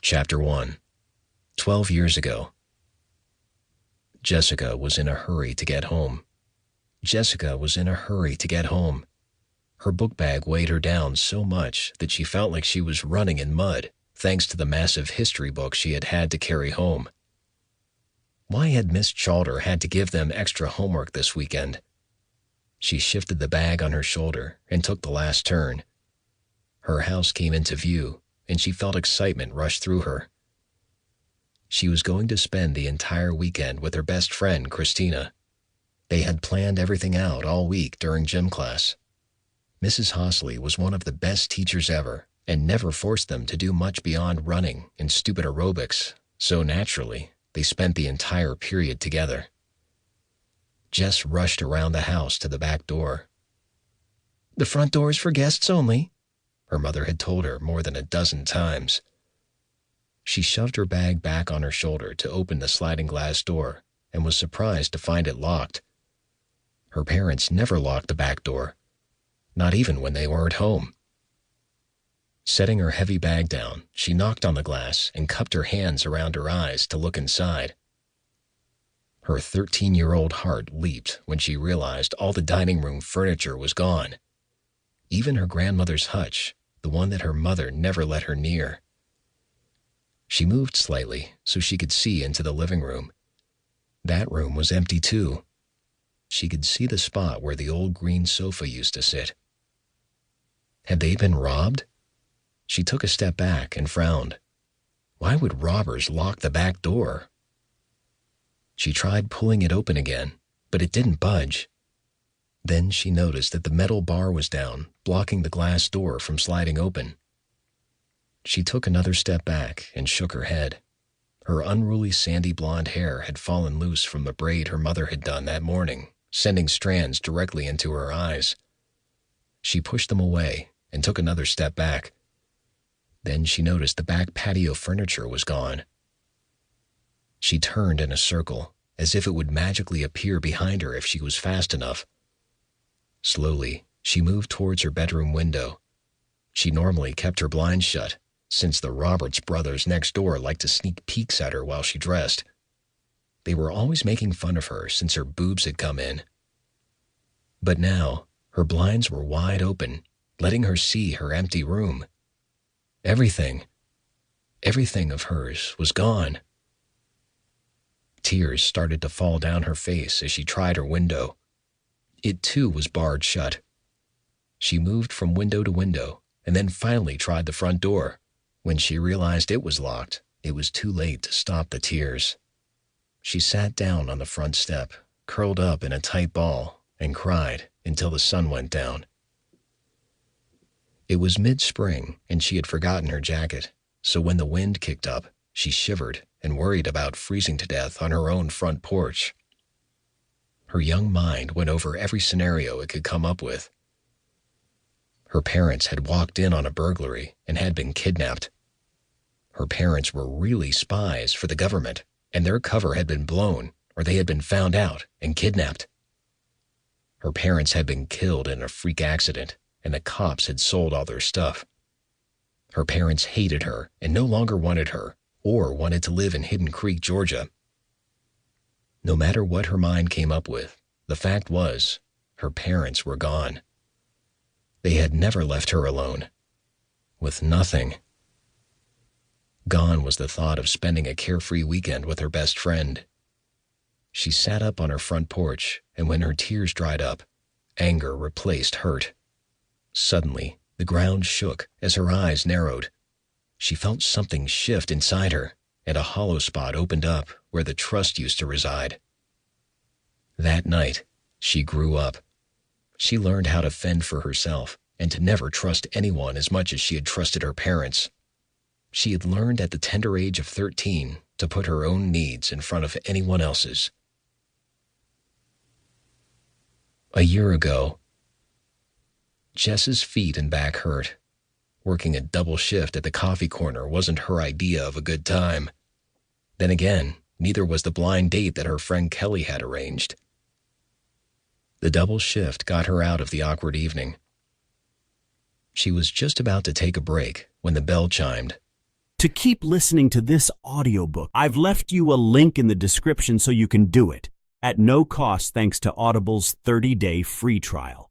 Chapter 1. 12 years ago. Jessica was in a hurry to get home. Her book bag weighed her down so much that she felt like she was running in mud, thanks to the massive history book she had had to carry home. Why had Miss Chalder had to give them extra homework this weekend? She shifted the bag on her shoulder and took the last turn. Her house came into view, and she felt excitement rush through her. She was going to spend the entire weekend with her best friend, Christina. They had planned everything out all week during gym class. Mrs. Hosley was one of the best teachers ever and never forced them to do much beyond running and stupid aerobics, so naturally, they spent the entire period together. Jess rushed around the house to the back door. "The front door is for guests only," her mother had told her more than a dozen times. She shoved her bag back on her shoulder to open the sliding glass door and was surprised to find it locked. Her parents never locked the back door, not even when they weren't home. Setting her heavy bag down, she knocked on the glass and cupped her hands around her eyes to look inside. Her 13-year-old heart leaped when she realized all the dining room furniture was gone. Even her grandmother's hutch, the one that her mother never let her near. She moved slightly so she could see into the living room. That room was empty too. She could see the spot where the old green sofa used to sit. Had they been robbed? She took a step back and frowned. Why would robbers lock the back door? She tried pulling it open again, but it didn't budge. Then she noticed that the metal bar was down, blocking the glass door from sliding open. She took another step back and shook her head. Her unruly sandy blonde hair had fallen loose from the braid her mother had done that morning, sending strands directly into her eyes. She pushed them away and took another step back. Then she noticed the back patio furniture was gone. She turned in a circle, as if it would magically appear behind her if she was fast enough. Slowly, she moved towards her bedroom window. She normally kept her blinds shut, since the Roberts brothers next door liked to sneak peeks at her while she dressed. They were always making fun of her since her boobs had come in. But now, her blinds were wide open, letting her see her empty room. Everything of hers was gone. Tears started to fall down her face as she tried her window. It too was barred shut. She moved from window to window and then finally tried the front door. When she realized it was locked, it was too late to stop the tears. She sat down on the front step, curled up in a tight ball, and cried until the sun went down. It was mid-spring, and she had forgotten her jacket, so when the wind kicked up, she shivered and worried about freezing to death on her own front porch. Her young mind went over every scenario it could come up with. Her parents had walked in on a burglary and had been kidnapped. Her parents were really spies for the government, and their cover had been blown, or they had been found out and kidnapped. Her parents had been killed in a freak accident, and the cops had sold all their stuff. Her parents hated her and no longer wanted her, or wanted to live in Hidden Creek, Georgia. No matter what her mind came up with, the fact was, her parents were gone. They had never left her alone, with nothing. Gone was the thought of spending a carefree weekend with her best friend. She sat up on her front porch, and when her tears dried up, anger replaced hurt. Suddenly, the ground shook as her eyes narrowed. She felt something shift inside her, and a hollow spot opened up where the trust used to reside. That night, she grew up. She learned how to fend for herself and to never trust anyone as much as she had trusted her parents. She had learned at the tender age of 13 to put her own needs in front of anyone else's. A year ago, Jess's feet and back hurt. Working a double shift at the coffee corner wasn't her idea of a good time. Then again, neither was the blind date that her friend Kelly had arranged. The double shift got her out of the awkward evening. She was just about to take a break when the bell chimed. To keep listening to this audiobook, I've left you a link in the description so you can do it, at no cost thanks to Audible's 30-day free trial.